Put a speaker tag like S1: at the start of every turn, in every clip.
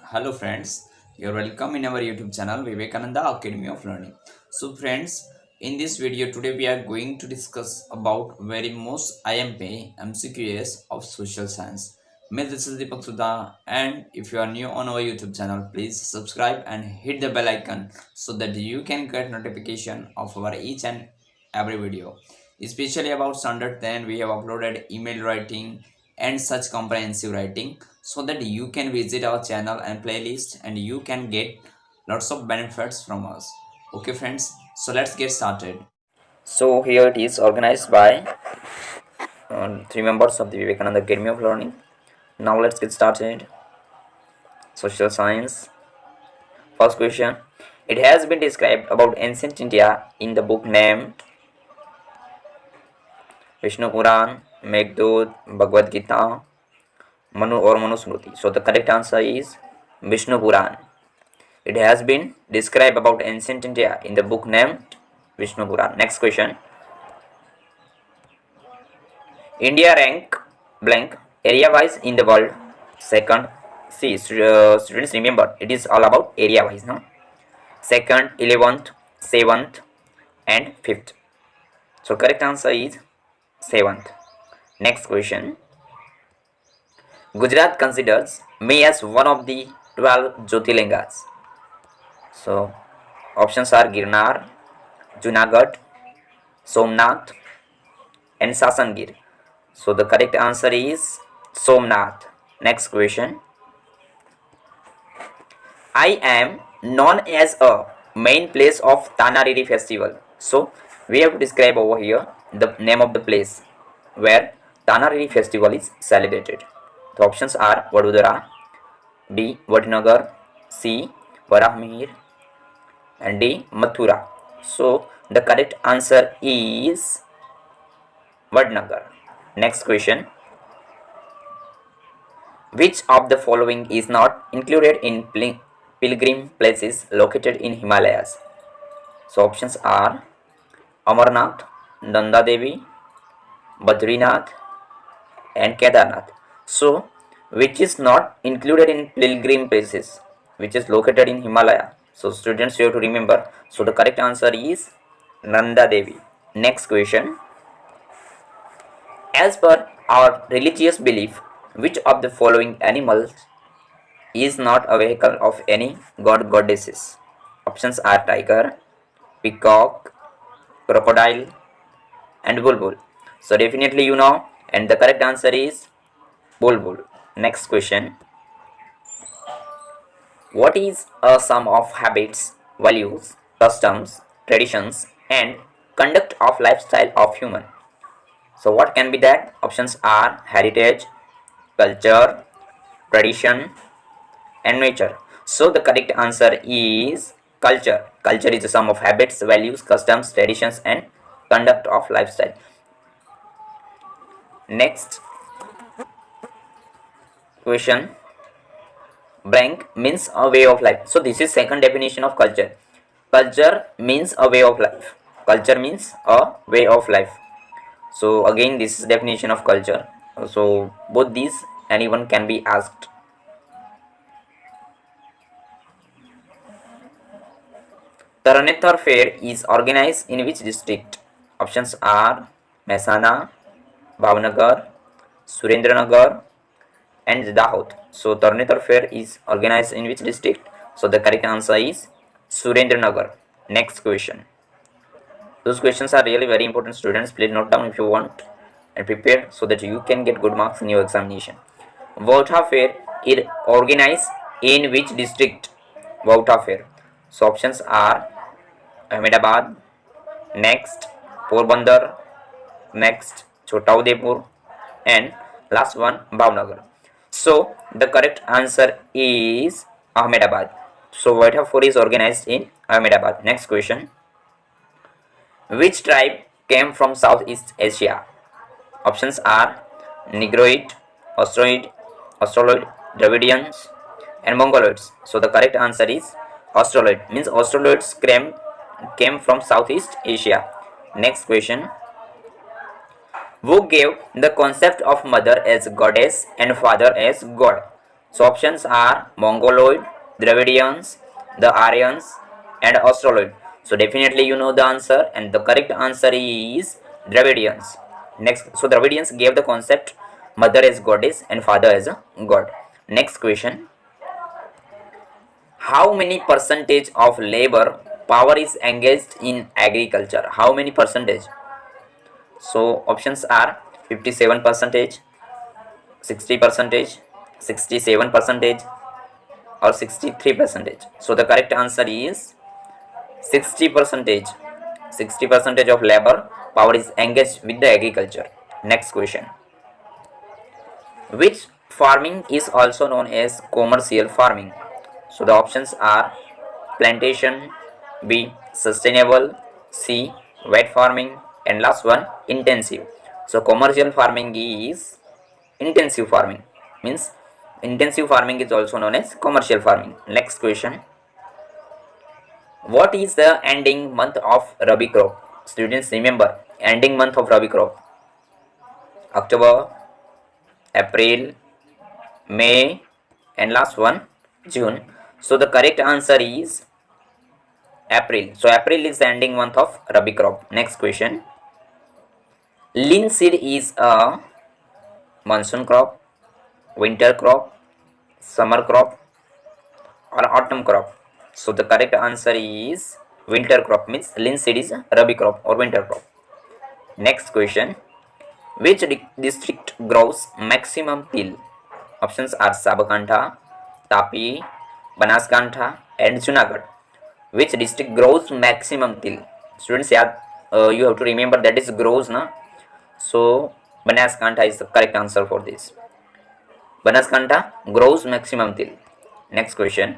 S1: Hello friends, you're welcome in our YouTube channel Vivekananda Academy of Learning. So friends, in this video today we are going to discuss about very most IMP MCQs of social science. Me this is Deepak Sudha, and if you are new on our YouTube channel, please subscribe and hit the bell icon so that you can get notification of our each and every video. Especially about standard 10 we have uploaded email writing and such comprehensive writing so that you can visit our channel and playlist and you can get lots of benefits from us. Okay friends, so let's get started. So here it is organized by three members of the Vivekananda Academy of Learning. Now let's get started. Social science. First question. It has been described about ancient India in the book named Vishnu Puran, Meghdut, Bhagavad Gita, Manu or Manusmriti. So the correct answer is Vishnu Puran. It has been described about ancient India in the book named Vishnu Puran. Next question. India rank blank area wise in the world. Second. See, students remember it is all about area wise now. Second, 11th, 7th and 5th. So correct answer is 7th. Next question. Gujarat considers me as one of the 12 Jyotirlingas. So options are Girnar, Junagadh, Somnath and Sasangir. So the correct answer is Somnath. Next question. I am known as a main place of Tanariri festival. So we have to describe over here the name of the place where Tanariri festival is celebrated. The options are Vadodara, B. Vadnagar, C. Varahmir and D. Mathura. So the correct answer is Vadnagar. Next question. Which of the following is not included in pilgrim places located in Himalayas? So options are Amarnath, Nanda Devi, Badrinath and Kedarnath. So which is not included in pilgrim places which is located in Himalaya? So students, you have to remember. So the correct answer is Nanda Devi. Next question. As per our religious belief, which of the following animals is not a vehicle of any god goddesses? Options are tiger, peacock, crocodile and bulbul. So definitely you know, and the correct answer is bulbul. Next question. What is a sum of habits, values, customs, traditions and conduct of lifestyle of human? So what can be that? Options are heritage, culture, tradition and nature. So the correct answer is culture. Culture is the sum of habits, values, customs, traditions and conduct of lifestyle. Next question. Blank means a way of life. So this is second definition of culture. Culture means a way of life. Culture means a way of life. So again this is definition of culture. So both these anyone can be asked. The Ranethar fair is organized in which district? Options are Mehsana, Bhavnagar, Surendranagar and Dahod. So Tarnetar fair is organized in which district? So the correct answer is Surendranagar. Next question. Those questions are really very important, students. Please note down if you want and prepare so that you can get good marks in your examination. Vautha fair is organized in which district? Vautha fair. So options are Ahmedabad, next Porbandar, next Chota Udeipur and last one Bhavnagar. So the correct answer is Ahmedabad. So Vautha fair is organized in Ahmedabad. Next question. Which tribe came from Southeast Asia? Options are Negroid, Australoid, Dravidians and Mongoloids. So the correct answer is Australoid. Means Australoids came from Southeast Asia. Next question. Who gave the concept of mother as goddess and father as god? So options are Mongoloid, Dravidians, the Aryans, and Australoid. So definitely you know the answer, and the correct answer is Dravidians. Next, so Dravidians gave the concept mother as goddess and father as a god. Next question: how many percentage of labor power is engaged in agriculture? How many percentage? So options are 57 percentage, 60 percentage, 67 percentage, or 63 percentage. So the correct answer is 60 percentage. 60 percentage of labor power is engaged with the agriculture. Next question: which farming is also known as commercial farming? So the options are plantation, B sustainable, C wet farming, and last one intensive. So commercial farming is intensive farming, means intensive farming is also known as commercial farming. Next question: what is the ending month of Rabi crop? Students remember ending month of Rabi crop: October, April, May, and last one June. So the correct answer is April. So April is the ending month of Rabi crop. Next question: linseed is a monsoon crop, winter crop, summer crop, or autumn crop? So the correct answer is winter crop, means linseed is a Rabi crop or winter crop. Next question: which district grows maximum till? Options are Sabakantha, Tapi, Banaskantha, and Junagadh. Which district grows maximum till? Students, yeah, you have to remember that is grows, na? So Banaskantha is the correct answer for this. Banaskantha grows maximum till. Next question: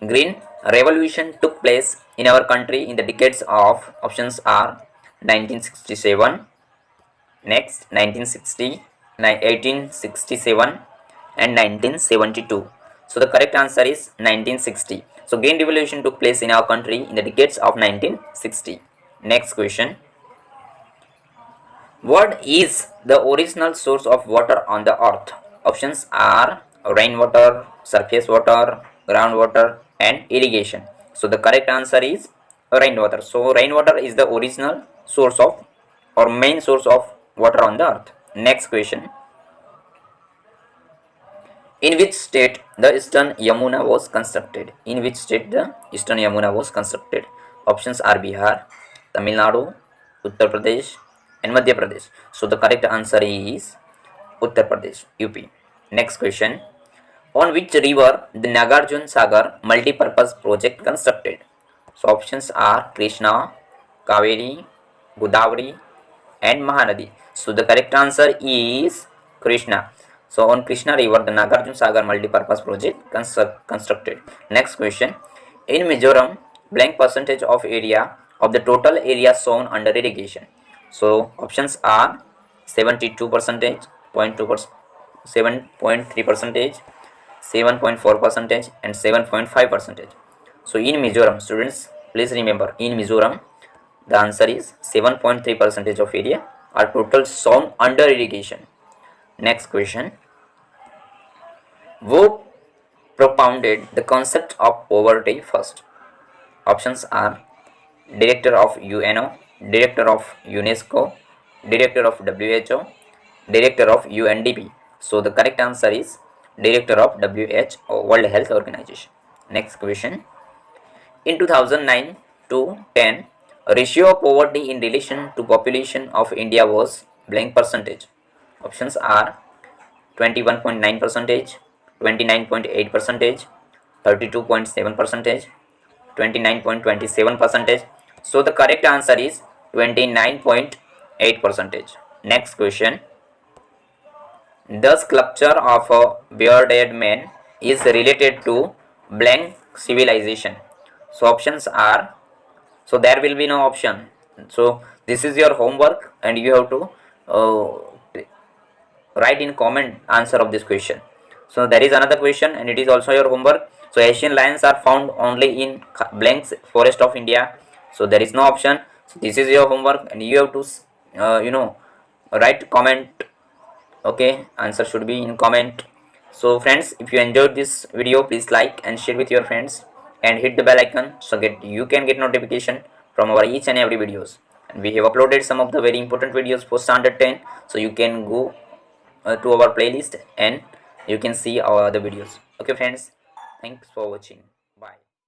S1: green revolution took place in our country in the decades of, options are 1967, next 1960, 1867, and 1972. So the correct answer is 1960. So green revolution took place in our country in the decades of 1960. Next question: what is the original source of water on the earth? Options are rainwater, surface water, groundwater, and irrigation. So the correct answer is rainwater. So rainwater is the original source of or main source of water on the earth. Next question: in which state the Eastern Yamuna was constructed? In which state the Eastern Yamuna was constructed? Options are Bihar, Tamil Nadu, Uttar Pradesh, and Madhya Pradesh. So the correct answer is Uttar Pradesh, UP. Next question: on which river the Nagarjuna Sagar multi-purpose project constructed? So options are Krishna, Kaveri, Godavari, and Mahanadi. So the correct answer is Krishna. So on Krishna river the Nagarjuna Sagar multi-purpose project constructed. Next question: in Mizoram, blank percentage of area of the total area shown under irrigation. So options are 72 percentage, 0.2%, 7.3 percentage, 7.4 percentage, and 7.5 percentage. So in Mizoram, students, please remember, in Mizoram the answer is 7.3 percentage of area are total shown under irrigation. Next question: who propounded the concept of poverty first? Options are Director of UNO, Director of UNESCO, Director of WHO, Director of UNDP. So the correct answer is Director of WHO, World Health Organization. Next question: in 2009 to 10, ratio of poverty in relation to population of India was blank percentage. Options are 21.9 percentage, 29.8 percentage, 32.7 percentage, 29.27 percentage. So the correct answer is 29.8 percentage. Next question: the sculpture of a bearded man is related to blank civilization. So options are, so there will be no option. So this is your homework and you have to write in comment answer of this question. So there is another question and it is also your homework. So Asian lions are found only in blank forest of India. So there is no option. So this is your homework and you have to write comment. Okay, answer should be in comment. So friends, if you enjoyed this video, please like and share with your friends and hit the bell icon so get you can get notification from our each and every videos. And we have uploaded some of the very important videos for standard 10, so you can go to our playlist and you can see our other videos. Okay friends, thanks for watching.